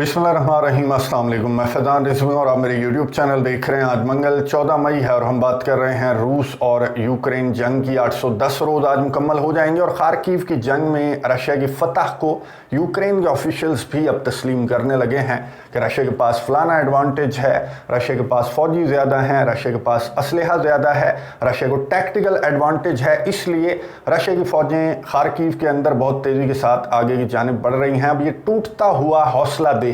बिस्मिल्लाहिर्रहमानिर्रहीम, अस्सलाम वालेकुम। मैं फैज़ान रिजवी और आप मेरे यूट्यूब चैनल देख रहे हैं। आज मंगल 14 मई है और हम बात कर रहे हैं रूस और यूक्रेन जंग की। 810 रोज़ आज मुकम्मल हो जाएंगे और खार्किव की जंग में रशिया की फतह को यूक्रेन के ऑफिशियल्स भी अब तस्लीम करने लगे हैं कि रशिया के पास फलाना एडवांटेज है, रशिया के पास फ़ौजी ज़्यादा हैं, रशिया के पास असलहा ज़्यादा है, रशिया को टैक्टिकल एडवांटेज है, इसलिए रशिया की फ़ौजें खार्किव के अंदर बहुत तेज़ी के साथ आगे की जानिब बढ़ रही हैं। अब ये टूटता हुआ हौसला देखकर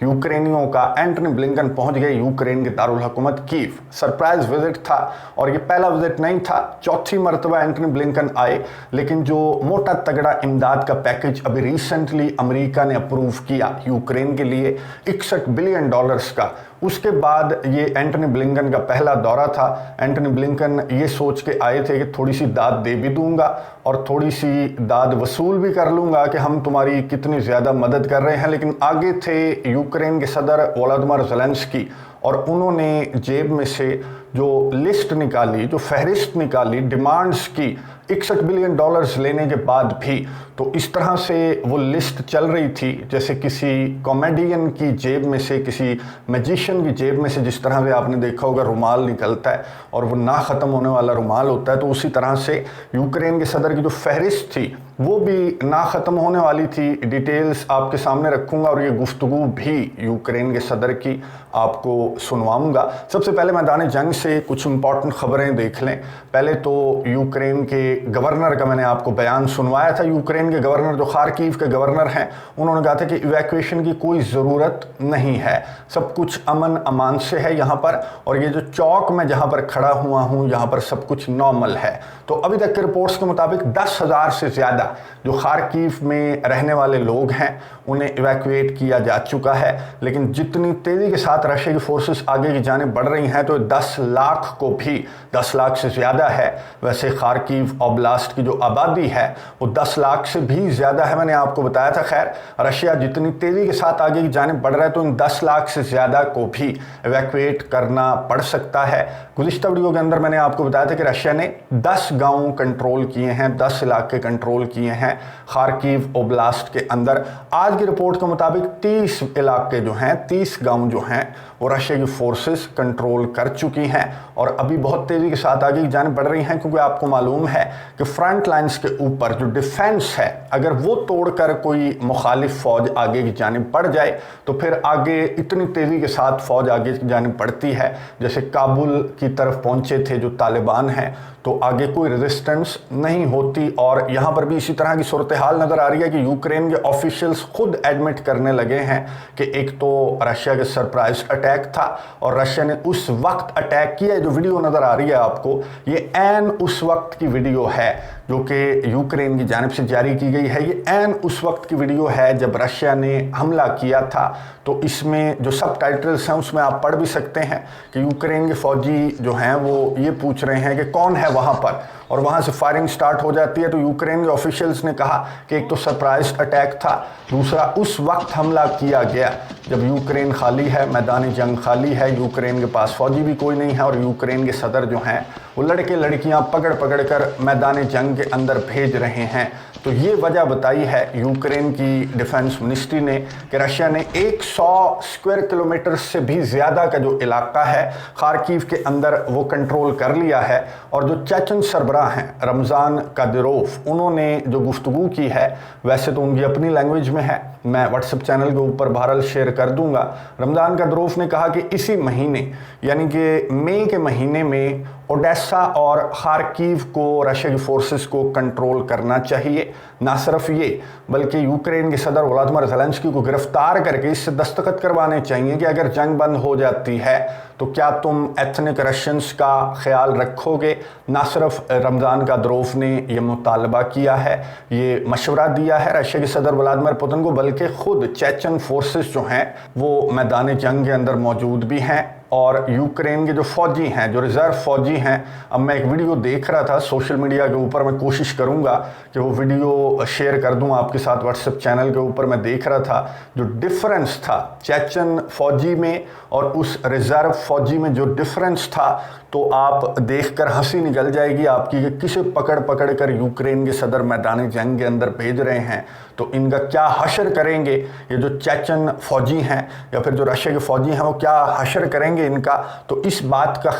यूक्रेनियों का एंटनी ब्लिंकन पहुंच गए यूक्रेन के दारुल हुकूमत कीव। सरप्राइज विजिट था और ये पहला विजिट नहीं था, चौथी मरतबा एंटनी ब्लिंकन आए। लेकिन जो मोटा तगड़ा इमदाद का पैकेज अभी रिसेंटली अमेरिका ने अप्रूव किया यूक्रेन के लिए $61 बिलियन का, उसके बाद ये एंटनी ब्लिंकन का पहला दौरा था। एंटनी ब्लिंकन ये सोच के आए थे कि थोड़ी सी दाद दे भी दूंगा और थोड़ी सी दाद वसूल भी कर लूंगा कि हम तुम्हारी कितनी ज़्यादा मदद कर रहे हैं। लेकिन आगे थे यूक्रेन के सदर वोलोदिमीर ज़ेलेंस्की और उन्होंने जेब में से जो लिस्ट निकाली, जो फहरिस्त निकाली डिमांड्स की, $61 बिलियन लेने के बाद भी तो इस तरह से वो लिस्ट चल रही थी जैसे किसी कॉमेडियन की जेब में से, किसी मैजिशियन की जेब में से जिस तरह से आपने देखा होगा रुमाल निकलता है और वो ना ख़त्म होने वाला रुमाल होता है, तो उसी तरह से यूक्रेन के सदर की जो फहरिस्त थी वो भी ना ख़त्म होने वाली थी। डिटेल्स आपके सामने रखूंगा और ये गुफ्तगू भी यूक्रेन के सदर की आपको सुनवाऊंगा। सबसे पहले मैदान जंग से कुछ इंपॉर्टेंट खबरें देख लें। पहले तो यूक्रेन के गवर्नर का मैंने आपको बयान सुनवाया था। यूक्रेन के गवर्नर जो खार्किव के गवर्नर हैं, उन्होंने कहा था कि इवैक्यूएशन की कोई ज़रूरत नहीं है, सब कुछ अमन अमान से है यहाँ पर, और ये जो चौक में जहाँ पर खड़ा हुआ हूँ यहाँ पर सब कुछ नॉर्मल है। तो अभी तक के रिपोर्ट्स के मुताबिक 10,000 से ज़्यादा जो खार्किव में रहने वाले लोग हैं उन्हें इवैक्यूएट किया जा चुका है। लेकिन जितनी तेज़ी के साथ रशिया की फोर्सेस आगे की जानिब बढ़ रही हैं तो 10 लाख को भी, 10 लाख से ज़्यादा है। वैसे खार्किव ओब्लास्ट की जो आबादी है वो 10 लाख से भी ज़्यादा है, मैंने आपको बताया था। खैर, रशिया जितनी तेज़ी के साथ आगे की जानिब बढ़ रहा है तो इन 10 लाख से ज़्यादा को भी इवैक्यूएट करना पड़ सकता है। गुज़िश्ता वीडियो के अंदर मैंने आपको बताया था कि रशिया ने 10 गाँव कंट्रोल किए हैं, 10 इलाके कंट्रोल किए हैं खार्किव ओब्लास्ट के अंदर। आज की रिपोर्ट के मुताबिक 30 इलाके जो हैं, 30 गांव जो हैं वो रशिया की फोर्सेस कंट्रोल कर चुकी हैं और अभी बहुत तेज़ी के साथ आगे की जानिब बढ़ रही हैं, क्योंकि आपको मालूम है कि फ्रंट लाइंस के ऊपर जो डिफेंस है अगर वो तोड़कर कोई मुखालिफ फ़ौज आगे की जानिब बढ़ जाए तो फिर आगे इतनी तेज़ी के साथ फ़ौज आगे की जानिब बढ़ती है। जैसे काबुल की तरफ पहुँचे थे जो तालिबान हैं तो आगे कोई रेजिस्टेंस नहीं होती। और यहाँ पर भी इसी तरह की सूरत हाल नज़र आ रही है कि यूक्रेन के ऑफिशियल्स खुद एडमिट करने लगे हैं कि एक तो रशिया के सरप्राइज अटैक था और रशिया ने उस वक्त अटैक किया। जो वीडियो नज़र आ रही है आपको, ये ऐन उस वक्त की वीडियो है जो कि यूक्रेन की जानिब से जारी की गई है। ये ऐन उस वक्त की वीडियो है जब रशिया ने हमला किया था। तो इसमें जो सब टाइटल्स हैं उसमें आप पढ़ भी सकते हैं कि यूक्रेन के फ़ौजी जो हैं वो ये पूछ रहे हैं कि कौन है वहाँ पर, और वहाँ से फायरिंग स्टार्ट हो जाती है। तो यूक्रेन के ऑफिशियल्स ने कहा कि एक तो सरप्राइज अटैक था, दूसरा उस वक्त हमला किया गया जब यूक्रेन खाली है, मैदानी जंग खाली है, यूक्रेन के पास फ़ौजी भी कोई नहीं है और यूक्रेन के सदर जो हैं वो लड़के लड़कियां पकड़ पकड़ कर मैदानी जंग के अंदर भेज रहे हैं। तो ये वजह बताई है यूक्रेन की डिफेंस मिनिस्ट्री ने कि रशिया ने 100 स्क्वायर किलोमीटर से भी ज़्यादा का जो इलाका है खार्किव के अंदर वो कंट्रोल कर लिया है। और जो चेचन सरबराह हैं रमज़ान कादिरोव, उन्होंने जो गुफ्तगू की है, वैसे तो उनकी अपनी लैंग्वेज में है, मैं व्हाट्सएप चैनल के ऊपर बहरहाल शेयर कर दूंगा। रमज़ान कादिरोव ने कहा कि इसी महीने यानी कि मई के महीने में ओडेसा और खार्किव को रशिया की फोर्सेस को कंट्रोल करना चाहिए। ना सिर्फ ये बल्कि यूक्रेन के सदर वोलोदिमीर ज़ेलेंस्की को गिरफ्तार करके इससे दस्तखत करवाने चाहिए कि अगर जंग बंद हो जाती है तो क्या तुम एथनिक रशियंस का ख्याल रखोगे। ना सिर्फ रमज़ान कादिरोव ने यह मुतालबा किया है, ये मशवरा दिया है रशिया के सदर व्लादिमीर पुतिन को, बल्कि खुद चेचन फोर्सेस जो हैं वो मैदान जंग के अंदर मौजूद भी हैं। और यूक्रेन के जो फौजी हैं, जो रिज़र्व फौजी हैं। अब मैं एक वीडियो देख रहा था सोशल मीडिया के ऊपर, मैं कोशिश करूंगा कि वो वीडियो शेयर कर दूं आपके साथ व्हाट्सएप चैनल के ऊपर। मैं देख रहा था जो डिफरेंस था चेचन फौजी में और उस रिज़र्व फौजी में, जो डिफरेंस था, तो आप देखकर हंसी निकल जाएगी आपकी कि किसे पकड़ पकड़ कर यूक्रेन के सदर मैदानी जंग के अंदर भेज रहे हैं। तो इनका क्या हशर करेंगे ये जो चेचन फौजी हैं या फिर जो रशिया के फौजी हैं, वो क्या हशर करेंगे इनका। तो इस बात का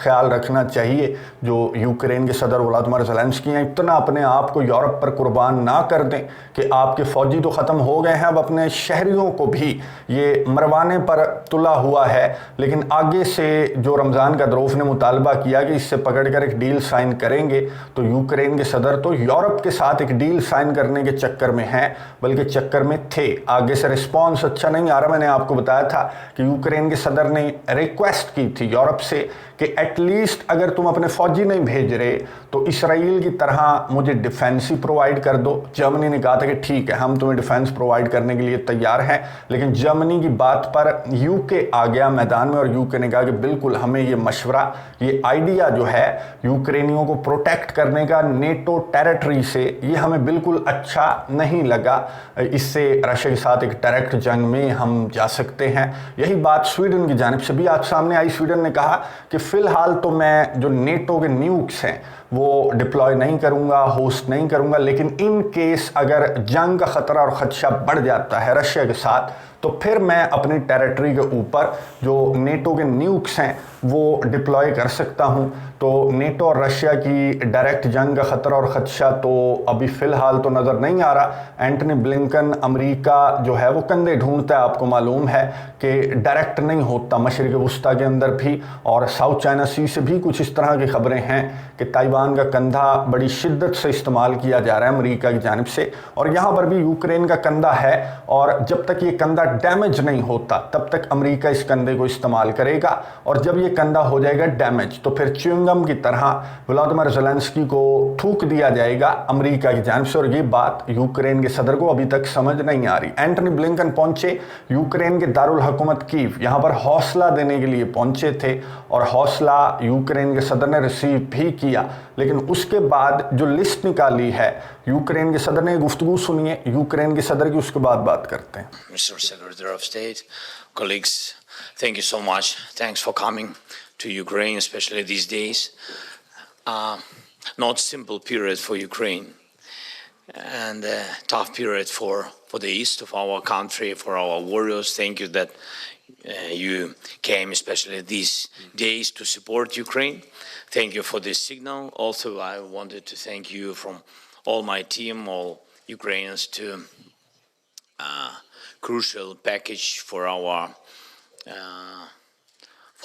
ख्याल रखना चाहिए जो यूक्रेन के सदर व्लादिमीर ज़ेलेंस्की हैं, इतना अपने आप को यूरोप पर कुर्बान ना कर दें कि आपके फौजी तो ख़त्म हो गए हैं, अब अपने शहरियों को भी ये मरवाने पर तुला हुआ है। लेकिन आगे से जो रमज़ान गद्रोफ ने मुतालबा किया कि इससे पकड़कर एक डील साइन करेंगे, तो यूक्रेन के सदर तो यूरोप के साथ एक डील साइन करने के चक्कर में हैं, बल्कि चक्कर में थे। आगे से रिस्पॉन्स अच्छा नहीं आ रहा। मैंने आपको बताया था कि यूक्रेन के सदर ने रिक्वेस्ट की थी यूरोप से कि एटलीस्ट अगर तुम अपने फौजी नहीं भेज रहे तो इसराइल की तरह मुझे डिफेंस ही प्रोवाइड कर दो। जर्मनी ने कहा था कि ठीक है, हम तुम्हें डिफेंस प्रोवाइड करने के लिए तैयार हैं। लेकिन जर्मनी की बात पर यूके आ गया मैदान में और यूके ने कहा कि बिल्कुल हमें ये मशवरा, ये आइडिया जो है यूक्रेनियों को प्रोटेक्ट करने का नेटो टेरिटरी से, ये हमें बिल्कुल अच्छा नहीं लगा। इससे रशिया के साथ एक डायरेक्ट जंग में हम जा सकते हैं। यही बात स्वीडन की जानिब से भी आज सामने आई। स्वीडन ने कहा कि फिलहाल तो मैं जो नेटो के न्यूक्स हैं वो डिप्लॉय नहीं करूंगा, होस्ट नहीं करूंगा, लेकिन इन केस अगर जंग का खतरा और खदशा बढ़ जाता है रशिया के साथ, तो फिर मैं अपनी टेरिटरी के ऊपर जो नेटो के न्यूक्स हैं वो डिप्लॉय कर सकता हूं। तो नेटो और रशिया की डायरेक्ट जंग का खतरा और खदशा तो अभी फ़िलहाल तो नज़र नहीं आ रहा। एंटनी ब्लिंकन अमेरिका जो है वो कंधे ढूंढता है। आपको मालूम है कि डायरेक्ट नहीं होता मशरिक़ वुस्ता के अंदर भी, और साउथ चाइना सी से भी कुछ इस तरह की खबरें हैं कि ताइवान का कंधा बड़ी शिद्दत से इस्तेमाल किया जा रहा है अमेरिका की जानिब से, और यहाँ पर भी यूक्रेन का कंधा है। और जब तक ये कंधा डैमेज नहीं होता तब तक अमेरिका इस कंधे को इस्तेमाल करेगा, और जब ये कंधा हो जाएगा डैमेज तो फिर च्युइंगम की तरह व्लादिमीर ज़ेलेंस्की को थूक दिया जाएगा अमेरिका की जानिब से। और ये बात यूक्रेन के सदर को अभी तक समझ नहीं आ रही। एंटनी ब्लिंकन पहुंचे यूक्रेन के दारुल हुकूमत कीव, यहाँ पर हौसला देने के लिए पहुंचे थे, और हौसला यूक्रेन के सदर ने रिसीव भी किया। लेकिन उसके बाद जो लिस्ट निकाली है यूक्रेन के सदर ने, गुफ्तगू सुनिए यूक्रेन के सदर की, उसके बाद बात करते हैं। Mr. Secretary of State, colleagues, thank you so much. Thanks for coming to Ukraine, especially these days. Not simple period for Ukraine, and tough period for the east of our country, for our warriors. Thank you that you came, especially these days, to support Ukraine. Thank you for this signal. Also, I wanted to thank you from all my team, all Ukrainians, to crucial package for our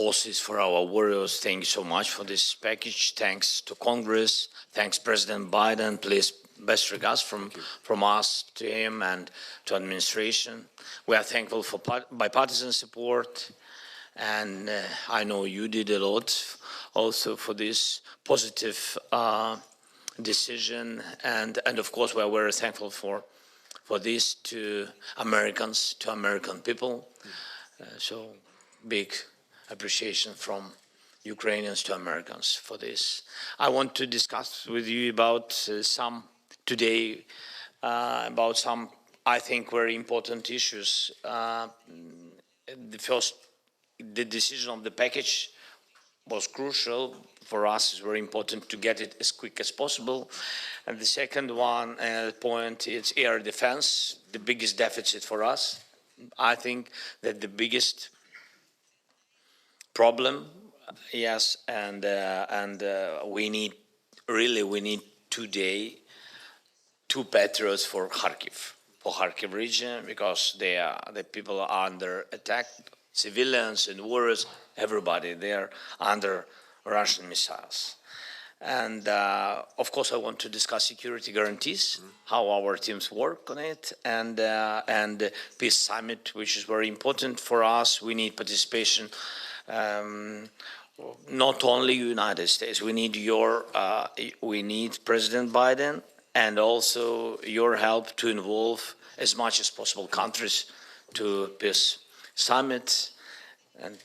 forces, for our warriors. Thank you so much for this package. Thanks to Congress. Thanks President Biden. Please, best regards from us to him and to administration. We are thankful for bipartisan support, and I know you did a lot also for this positive decision, and of course we are very thankful for this to Americans, to American people. So big appreciation from Ukrainians to Americans for this. I want to discuss with you about about some, I think, very important issues. The decision of the package was crucial for us. It's very important to get it as quick as possible. And the second point is air defense, the biggest deficit for us. I think that the biggest problem, yes, and we need today 2 Patriots for Kharkiv region, because the people are under attack, civilians and warriors, everybody there under Russian missiles. And of course, I want to discuss security guarantees, how our teams work on it, and peace summit, which is very important for us. We need participation, not only United States. We need President Biden, and also your help to involve as much as possible countries to peace summit. And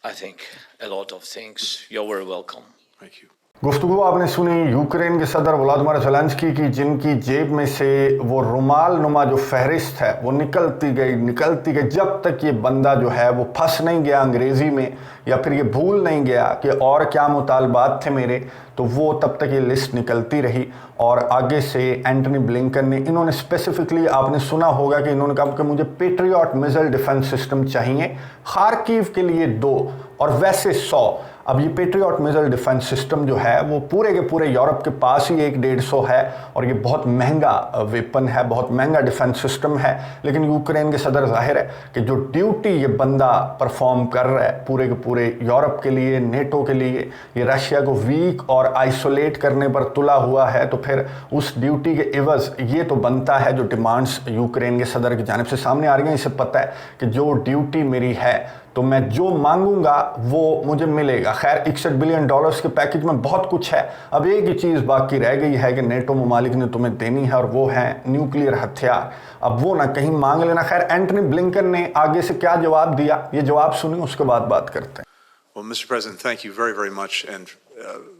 I think a lot of things. You're very welcome. Thank you. गुफ्तगू आपने सुनी Ukraine के सदर Vladimir Zelensky की, जिनकी जेब में से वो रुमाल नुमा जो फहरिस्त है वो निकलती गई जब तक ये बंदा जो है वो फंस नहीं गया अंग्रेज़ी में, या फिर ये भूल नहीं गया कि और क्या मुतालबात थे मेरे, तो वो तब तक ये लिस्ट निकलती रही। और आगे से एंटनी ब्लिंकन ने, इन्होंने स्पेसिफिकली आपने सुना होगा कि इन्होंने कहा कि मुझे पेट्रियट मिसाइल डिफेंस सिस्टम चाहिए, खार्किव के लिए 2 और वैसे 100। अब ये पेट्रियट मिसाइल डिफेंस सिस्टम जो है वो पूरे के पूरे यूरोप के पास ही 100-150 है, और ये बहुत महंगा वेपन है, बहुत महंगा डिफेंस सिस्टम है। लेकिन यूक्रेन के सदर जाहिर है कि जो ड्यूटी ये बंदा परफॉर्म कर रहा है पूरे के पूरे यूरोप के लिए, नेटो के लिए, ये रशिया को वीक और आइसोलेट करने पर तुला हुआ है, तो फिर उस ड्यूटी के इवज़ ये तो बनता है जो डिमांड्स यूक्रेन के सदर की जानिब से सामने आ रही हैं। इसे पता है कि जो ड्यूटी मेरी है तो मैं जो मांगूंगा वो मुझे मिलेगा। खैर $61 बिलियन के पैकेज में बहुत कुछ है। अब एक ही चीज़ बाकी रह गई है कि नेटो ममालिक ने तुम्हें देनी है, और वो है न्यूक्लियर हथियार। अब वो ना कहीं मांग लेना। खैर एंटनी ब्लिंकन ने आगे से क्या जवाब दिया, ये जवाब सुनिए, उसके बाद बात करते हैं। Well, Mr. President, thank you very, very much. And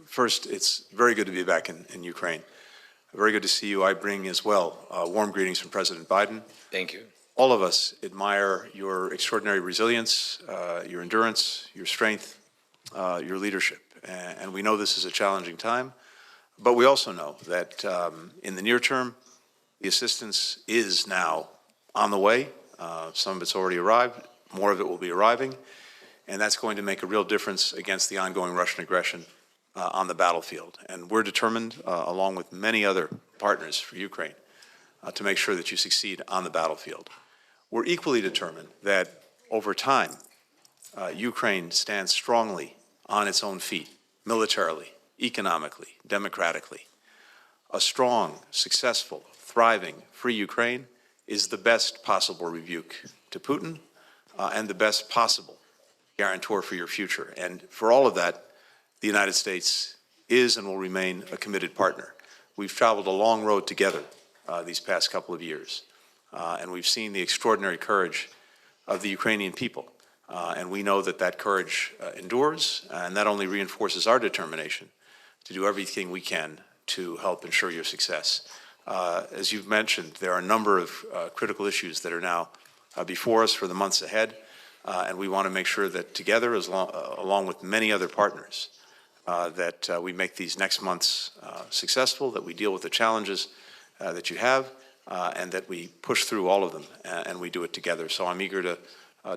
first, it's very good to be back in Ukraine. Very good to see you. I bring as well warm greetings from President Biden. Thank you. All of us admire your extraordinary resilience, your endurance, your strength, your leadership. And we know this is a challenging time, but we also know that in the near term, the assistance is now on the way. Some of it's already arrived, more of it will be arriving, and that's going to make a real difference against the ongoing Russian aggression on the battlefield. And we're determined, along with many other partners for Ukraine, to make sure that you succeed on the battlefield. We're equally determined that over time, Ukraine stands strongly on its own feet, militarily, economically, democratically. A strong, successful, thriving, free Ukraine is the best possible rebuke to Putin and the best possible guarantor for your future. And for all of that, the United States is and will remain a committed partner. We've traveled a long road together these past couple of years. And we've seen the extraordinary courage of the Ukrainian people. And we know that that courage endures, and that only reinforces our determination to do everything we can to help ensure your success. As you've mentioned, there are a number of critical issues that are now before us for the months ahead, and we want to make sure that together, along with many other partners, that we make these next months successful, that we deal with the challenges that you have, and that we push through all of them, and we do it together. So I'm eager to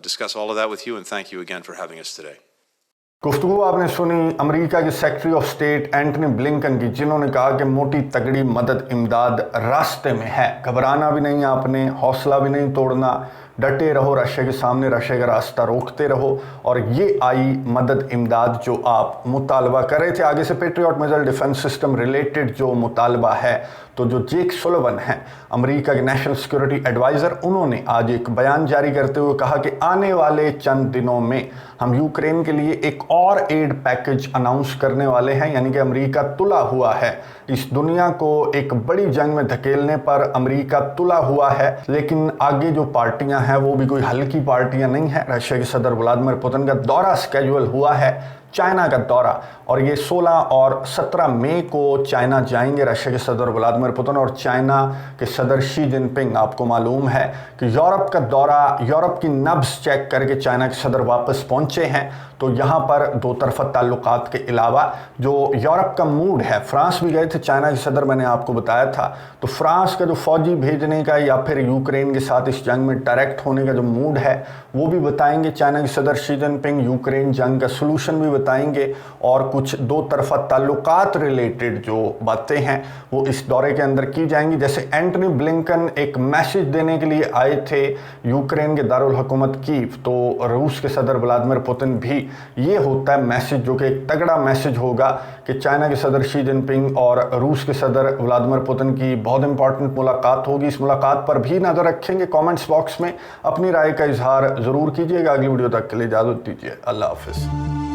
discuss all of that with you, and thank you again for having us today. गुफ्तगू आपने सुनी America के secretary of state Antony Blinken की, जिन्होंने कहा कि मोटी तगड़ी मदद इमदाद रास्ते में है, घबराना भी नहीं, आपने हौसला भी नहीं तोड़ना, डटे रहो रशिया के सामने, रशिया का रास्ता रोकते रहो, और ये आई मदद इमदाद जो आप मुतालबा कर रहे थे। आगे से patriot missile defence system related जो मुतालबा है, तो जो जेक सुलिवन हैं अमेरिका के नेशनल सिक्योरिटी एडवाइज़र, उन्होंने आज एक बयान जारी करते हुए कहा कि आने वाले चंद दिनों में हम यूक्रेन के लिए एक और एड पैकेज अनाउंस करने वाले हैं। यानी कि अमेरिका तुला हुआ है, इस दुनिया को एक बड़ी जंग में धकेलने पर अमेरिका तुला हुआ है। लेकिन आगे जो पार्टियां हैं वो भी कोई हल्की पार्टियां नहीं हैं। रशिया के सदर व्लादिमीर पुतिन का दौरा स्केड्यूल हुआ है, चाइना का दौरा, और ये 16 और 17 मई को चाइना जाएंगे रशिया के सदर व्लादिमीर पुतिन और चाइना के सदर शी जिनपिंग। आपको मालूम है कि यूरोप का दौरा, यूरोप की नब्ज़ चेक करके चाइना के सदर वापस पहुंचे हैं। तो यहाँ पर दो तरफा ताल्लुकात के अलावा जो यूरोप का मूड है, फ्रांस भी गए थे चाइना के सदर, मैंने आपको बताया था, तो फ्रांस का जो फौजी भेजने का या फिर यूक्रेन के साथ इस जंग में डायरेक्ट होने का जो मूड है वो भी बताएंगे चाइना के सदर शी जिनपिंग। यूक्रेन जंग का सलूशन भी बताएंगे, और कुछ दो तरफा ताल्लुकात रिलेटेड जो बातें हैं वो इस दौरे के अंदर की जाएंगी। जैसे एंटनी ब्लिंकन एक मैसेज देने के लिए आए थे यूक्रेन के दारुल हुकूमत कीव, तो रूस के सदर व्लादिमीर पुतिन भी, ये होता है मैसेज जो कि एक तगड़ा मैसेज होगा कि चाइना के सदर शी जिनपिंग और रूस के सदर व्लादिमीर पुतिन की बहुत इंपॉर्टेंट मुलाकात होगी। इस मुलाकात पर भी नज़र रखेंगे। कमेंट्स बॉक्स में अपनी राय का इजहार ज़रूर कीजिएगा। अगली वीडियो तक के लिए इजाज़त दीजिए। अल्लाह हाफिज़।